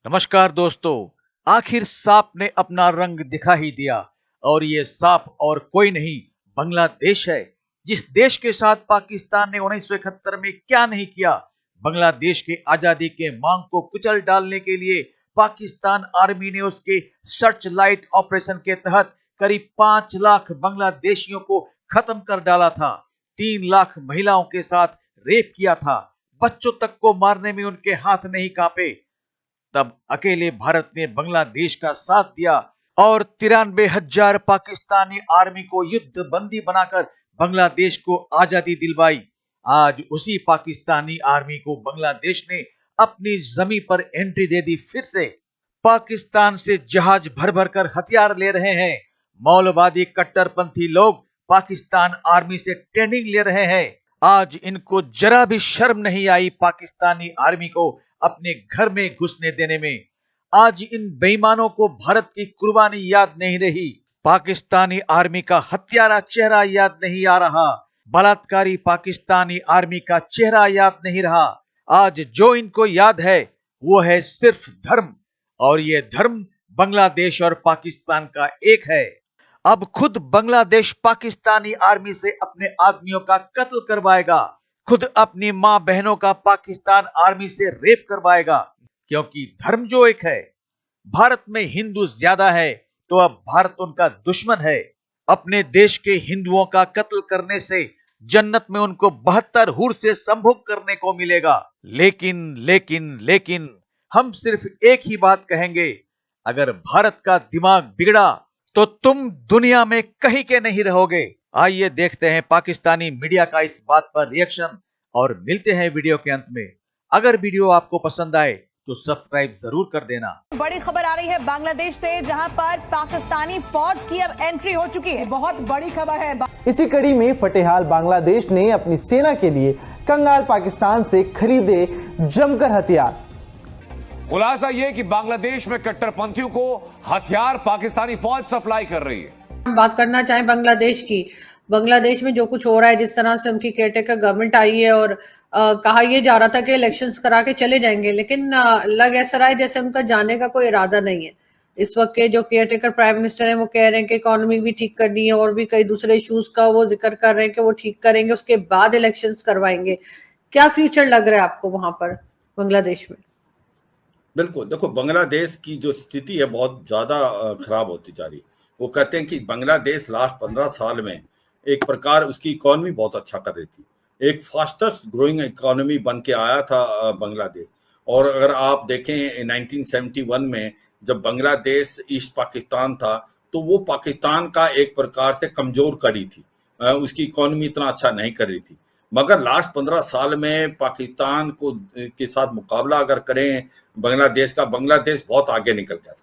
नमस्कार दोस्तों। आखिर सांप ने अपना रंग दिखा ही दिया और ये सांप और कोई नहीं बांग्लादेश है। जिस देश के साथ पाकिस्तान ने 1971 में क्या नहीं किया। बांग्लादेश के आजादी के मांग को कुचल डालने के लिए पाकिस्तान आर्मी ने उसके सर्च लाइट ऑपरेशन के तहत करीब 5 लाख बांग्लादेशियों को खत्म कर डाला था। 3 लाख महिलाओं के साथ रेप किया था। बच्चों तक को मारने में उनके हाथ नहीं कांपे। तब अकेले भारत ने बांग्लादेश का साथ दिया और 93,000 पाकिस्तानी आर्मी को युद्ध बंदी बनाकर बांग्लादेश को आजादी दिलवाई। आज उसी पाकिस्तानी आर्मी को बांग्लादेश ने अपनी जमीन पर एंट्री दे दी। फिर से पाकिस्तान से जहाज भर भर कर हथियार ले रहे हैं। मौलवादी कट्टरपंथी लोग पाकिस्तान आर्मी से ट्रेनिंग ले रहे हैं। आज इनको जरा भी शर्म नहीं आई पाकिस्तानी आर्मी को अपने घर में घुसने देने में। आज इन बेईमानों को भारत की कुर्बानी याद नहीं रही। पाकिस्तानी आर्मी का हत्यारा चेहरा याद नहीं आ रहा। बलात्कारी पाकिस्तानी आर्मी का चेहरा याद नहीं रहा। आज जो इनको याद है वो है सिर्फ धर्म, और ये धर्म बांग्लादेश और पाकिस्तान का एक है। अब खुद बांग्लादेश पाकिस्तानी आर्मी से अपने आदमियों का कत्ल करवाएगा। खुद अपनी मां बहनों का पाकिस्तान आर्मी से रेप करवाएगा, क्योंकि धर्म जो एक है। भारत में हिंदू ज्यादा है तो अब भारत उनका दुश्मन है। अपने देश के हिंदुओं का कत्ल करने से जन्नत में उनको 72 हूर से संभोग करने को मिलेगा। लेकिन लेकिन लेकिन हम सिर्फ एक ही बात कहेंगे, अगर भारत का दिमाग बिगड़ा तो तुम दुनिया में कहीं के नहीं रहोगे। आइए देखते हैं पाकिस्तानी मीडिया का इस बात पर रिएक्शन और मिलते हैं वीडियो के अंत में। अगर वीडियो आपको पसंद आए तो सब्सक्राइब जरूर कर देना। बड़ी खबर आ रही है बांग्लादेश से, जहां पर पाकिस्तानी फौज की अब एंट्री हो चुकी है। बहुत बड़ी खबर है। इसी कड़ी में फतेहाल बांग्लादेश ने अपनी सेना के लिए कंगाल पाकिस्तान से खरीदे जमकर हथियार। खुलासा यह कि बांग्लादेश में कट्टरपंथियों को हथियार पाकिस्तानी फौज सप्लाई कर रही है। हम बात करना चाहें बांग्लादेश की, बांग्लादेश में जो कुछ हो रहा है, जिस तरह से उनकी केयरटेकर गवर्नमेंट आई है और कहा यह जा रहा था कि इलेक्शंस करा के चले जाएंगे, लेकिन लग ऐसा रहा है जैसे उनका जाने का कोई इरादा नहीं है। इस वक्त के जो केयरटेकर प्राइम मिनिस्टर हैं वो कह रहे हैं कि इकोनॉमी भी ठीक करनी है और भी कई दूसरे इश्यूज का वो जिक्र कर रहे हैं कि वो ठीक करेंगे, उसके बाद इलेक्शंस करवाएंगे। क्या फ्यूचर लग रहा है आपको वहां पर बांग्लादेश में? बिल्कुल, देखो बांग्लादेश की जो स्थिति है बहुत ज्यादा खराब होती जा रही है। वो कहते हैं कि बांग्लादेश लास्ट 15 साल में एक प्रकार उसकी इकोनॉमी बहुत अच्छा कर रही थी, एक फास्टेस्ट ग्रोइंग इकोनॉमी बन के आया था बांग्लादेश। और अगर आप देखें 1971 में जब बांग्लादेश ईस्ट पाकिस्तान था तो वो पाकिस्तान का एक प्रकार से कमजोर कड़ी थी, उसकी इकोनॉमी इतना अच्छा नहीं कर रही थी। मगर लास्ट 15 साल में पाकिस्तान को के साथ मुकाबला अगर करें बांग्लादेश का, बांग्लादेश बहुत आगे निकल गया था।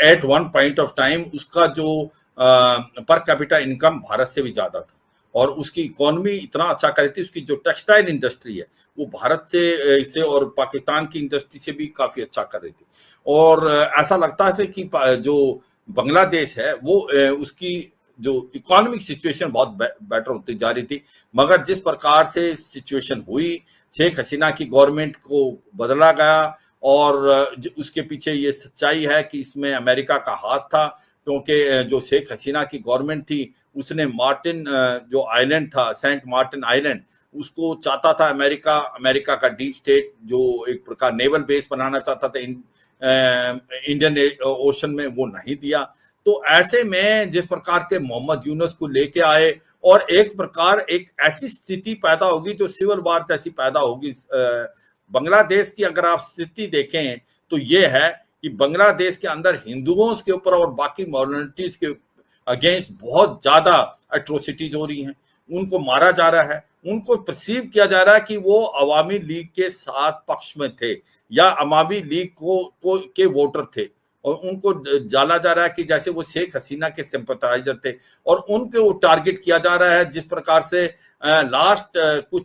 At one point of time उसका जो पर कैपिटा इनकम भारत से भी ज्यादा था और उसकी इकोनॉमी इतना अच्छा कर रही थी। उसकी जो टेक्सटाइल इंडस्ट्री है वो भारत से और पाकिस्तान की इंडस्ट्री से भी काफी अच्छा कर रही थी। और ऐसा लगता है कि जो बांग्लादेश है वो उसकी जो इकोनॉमिक सिचुएशन बहुत बेटर होती जा रही थी। मगर जिस प्रकार से सिचुएशन हुई, शेख हसीना की गवर्नमेंट को बदला गया और उसके पीछे ये सच्चाई है कि इसमें अमेरिका का हाथ था, क्योंकि जो शेख हसीना की गवर्नमेंट थी उसने मार्टिन जो आइलैंड था, सेंट मार्टिन आइलैंड, उसको चाहता था अमेरिका का डीप स्टेट जो एक प्रकार नेवल बेस बनाना चाहता था इंडियन ओशन में, वो नहीं दिया। तो ऐसे में जिस प्रकार के मोहम्मद यूनुस को लेके आए और एक प्रकार एक ऐसी स्थिति पैदा होगी जो सिविल वार जैसी पैदा होगी बांग्लादेश की। अगर आप स्थिति देखें तो ये है कि बांग्लादेश के अंदर हिंदुओं के ऊपर और बाकी माइनॉरिटीज के अगेंस्ट बहुत ज्यादा एट्रोसिटीज हो रही हैं। उनको मारा जा रहा है, उनको परसीव किया जा रहा है कि वो अवामी लीग के साथ पक्ष में थे या अवामी लीग के वोटर थे, और उनको डाला जा रहा है कि जैसे वो शेख हसीना के सिंपथाइजर थे और उनको टारगेट किया जा रहा है। जिस प्रकार से लास्ट कुछ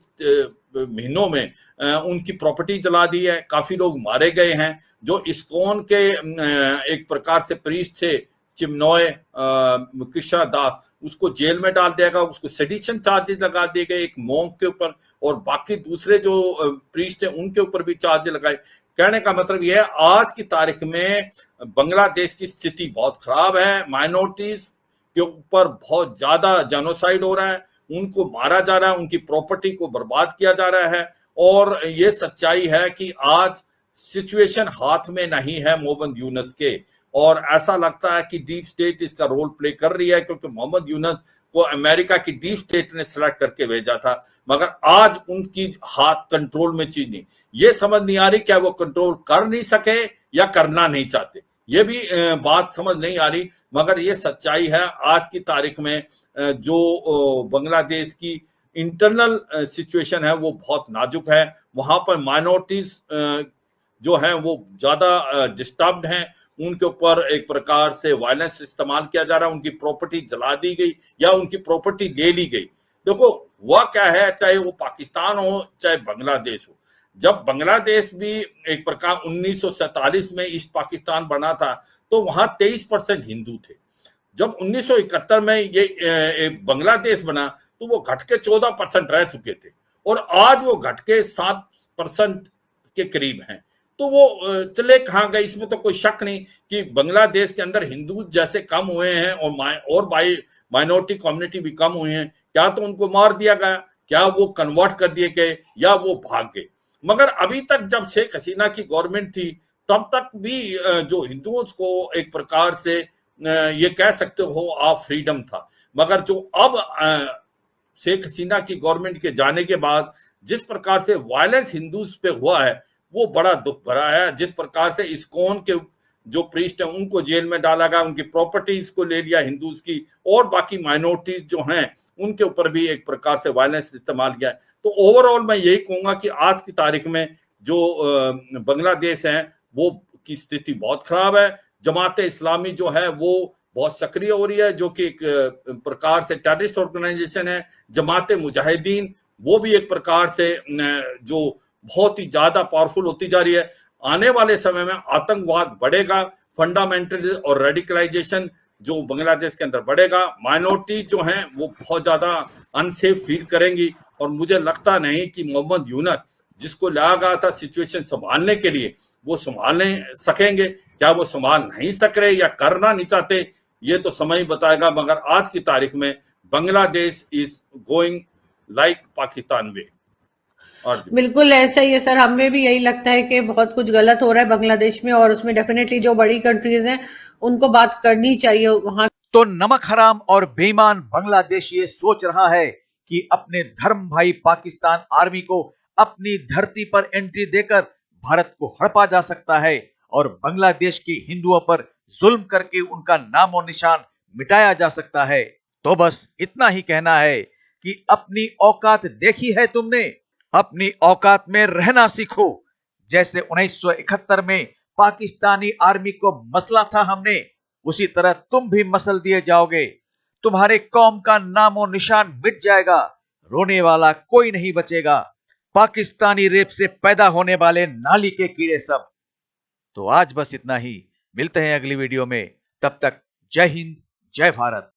महीनों में उनकी प्रॉपर्टी जला दी है, काफी लोग मारे गए हैं। जो इस्कॉन के एक प्रकार से प्रीस्ट थे चिमनॉय कृष्णा दास, उसको जेल में डाल दिया गया, उसको सेडिशन चार्जेस लगा दिए गए एक मॉन्क के ऊपर, और बाकी दूसरे जो प्रीस्ट है उनके ऊपर भी चार्ज लगाए। कहने का मतलब यह है आज की तारीख में बांग्लादेश की स्थिति बहुत खराब है। माइनॉरिटीज के ऊपर बहुत ज्यादा जेनोसाइड हो रहा है, उनको मारा जा रहा है, उनकी प्रॉपर्टी को बर्बाद किया जा रहा है। और ये सच्चाई है कि आज सिचुएशन हाथ में नहीं है मोहम्मद यूनुस के, और ऐसा लगता है कि डीप स्टेट इसका रोल प्ले कर रही है, क्योंकि मोहम्मद यूनुस को अमेरिका की डीप स्टेट ने सिलेक्ट करके भेजा था, मगर आज उनकी हाथ कंट्रोल में चीज नहीं, ये समझ नहीं आ रही क्या वो कंट्रोल कर नहीं सके या करना नहीं चाहते, ये भी बात समझ नहीं आ रही। मगर ये सच्चाई है आज की तारीख में जो बांग्लादेश की इंटरनल सिचुएशन है वो बहुत नाजुक है। वहां पर माइनॉरिटीज जो हैं वो ज्यादा डिस्टर्ब्ड हैं, उनके ऊपर एक प्रकार से वायलेंस इस्तेमाल किया जा रहा है, उनकी प्रॉपर्टी जला दी गई या उनकी प्रॉपर्टी ले ली गई। देखो हुआ क्या है, चाहे वो पाकिस्तान हो चाहे बांग्लादेश हो, जब बांग्लादेश भी एक प्रकार 1947 में ईस्ट पाकिस्तान बना था तो वहां 23% हिंदू थे। जब 1971 में ये बांग्लादेश बना तो वो घट के 14% रह चुके थे, और आज वो घट के 7% के करीब हैं। तो वो चले कहाँ गए, इसमें तो कोई शक नहीं कि बांग्लादेश के अंदर हिंदू जैसे कम हुए हैं और माइनॉरिटी कम्युनिटी भी कम हुए हैं। क्या तो उनको मार दिया गया, क्या वो कन्वर्ट कर दिए गए, या वो भाग गए। मगर अभी तक जब शेख हसीना की गवर्नमेंट थी तब तक भी जो हिंदुओं को एक प्रकार से ये कह सकते हो आप फ्रीडम था। मगर जो अब शेख हसीना की गवर्नमेंट के जाने के बाद जिस प्रकार से वायलेंस हिंदूज पे हुआ है वो बड़ा दुख भरा है। जिस प्रकार से इस्कॉन के जो प्रीस्ट हैं उनको जेल में डाला गया, उनकी प्रॉपर्टीज को ले लिया हिंदूज की, और बाकी माइनॉरिटीज जो हैं उनके ऊपर भी एक प्रकार से वायलेंस इस्तेमाल किया है। तो ओवरऑल मैं यही कहूंगा कि आज की तारीख में जो बांग्लादेश है वो की स्थिति बहुत खराब है। जमात इस्लामी जो है वो बहुत सक्रिय हो रही है, जो कि एक प्रकार से टेररिस्ट ऑर्गेनाइजेशन है। जमात मुजाहिदीन वो भी एक प्रकार से जो बहुत ही ज्यादा पावरफुल होती जा रही है। आने वाले समय में आतंकवाद बढ़ेगा, फंडामेंटलिज्म और रेडिकलाइजेशन जो बांग्लादेश के अंदर बढ़ेगा, माइनॉरिटी जो हैं वो बहुत ज्यादा अनसेफ फील करेंगी। और मुझे लगता नहीं कि मोहम्मद यूनुस जिसको लाया गया था सिचुएशन संभालने के लिए वो संभालने सकेंगे। क्या वो संभाल नहीं सक रहे या करना नहीं चाहते, ये तो समय ही बताएगा। मगर आज की तारीख में Bangladesh is going like Pakistan way. बिल्कुल ऐसा ही है सर, हमें भी यही लगता है कि बहुत कुछ गलत हो रहा है बांग्लादेश में, और उसमें डेफिनेटली जो बड़ी कंट्रीज हैं उनको बात करनी चाहिए वहां। तो नमक हराम और बेईमान बांग्लादेश ये सोच रहा है कि अपने धर्म भाई पाकिस्तान आर्मी को अपनी धरती पर एंट्री देकर भारत को हड़पा जा सकता है और बांग्लादेश के हिंदुओं पर जुल्म करके उनका नामो निशान मिटाया जा सकता है। तो बस इतना ही कहना है कि अपनी औकात देखी है तुमने, अपनी औकात में रहना सीखो। जैसे 1971 में पाकिस्तानी आर्मी को मसला था हमने, उसी तरह तुम भी मसल दिए जाओगे। तुम्हारे कौम का नामो निशान मिट जाएगा, रोने वाला कोई नहीं बचेगा। पाकिस्तानी रेप से पैदा होने वाले नाली के कीड़े सब। तो आज बस इतना ही, मिलते हैं अगली वीडियो में। तब तक जय हिंद, जय भारत।